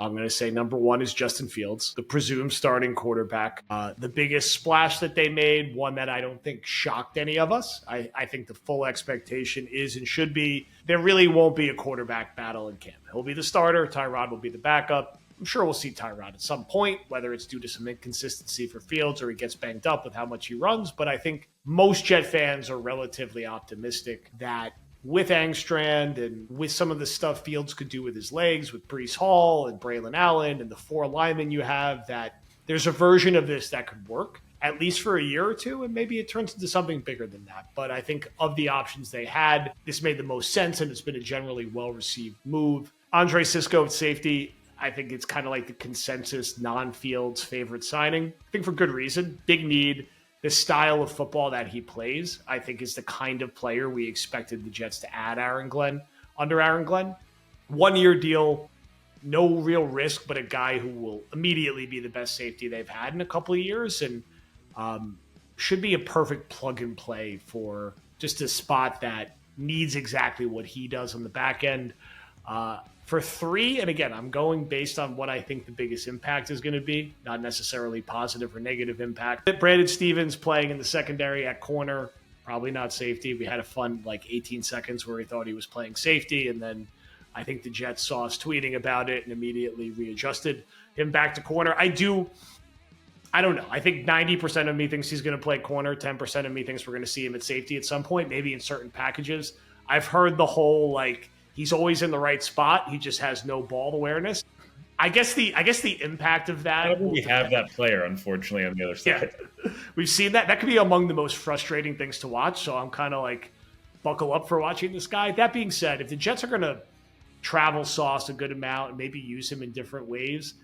I'm going to say number one is Justin Fields, the presumed starting quarterback. The biggest splash that they made, one that I don't think shocked any of us. I think the full expectation is and should be there really won't be a quarterback battle in camp. He'll be the starter. Tyrod will be the backup. I'm sure we'll see Tyrod at some point, whether it's due to some inconsistency for Fields or he gets banged up with how much he runs. But I think most Jet fans are relatively optimistic that with Angstrand and with some of the stuff Fields could do with his legs, with Brees Hall and Braylon Allen and the four linemen you have, that there's a version of this that could work, at least for a year or two, and maybe it turns into something bigger than that. But I think of the options they had, this made the most sense, and it's been a generally well-received move. Andre Sisco at safety, I think it's kind of like the consensus non-Fields favorite signing. I think for good reason. Big need. The style of football that he plays, I think, is the kind of player we expected the Jets to add under Aaron Glenn. 1 year deal, no real risk, but a guy who will immediately be the best safety they've had in a couple of years, and should be a perfect plug and play for just a spot that needs exactly what he does on the back end. For three, and again, I'm going based on what I think the biggest impact is going to be, not necessarily positive or negative impact. Brandon Stevens playing in the secondary at corner, probably not safety. We had a fun 18 seconds where he thought he was playing safety, and then I think the Jets saw us tweeting about it and immediately readjusted him back to corner. I don't know. I think 90% of me thinks he's going to play corner. 10% of me thinks we're going to see him at safety at some point, maybe in certain packages. I've heard the whole he's always in the right spot. He just has no ball awareness. I guess the impact of that. We have that player, unfortunately, on the other side. Yeah, we've seen that. That could be among the most frustrating things to watch. So I'm kind of buckle up for watching this guy. That being said, if the Jets are going to travel Sauce a good amount and maybe use him in different ways,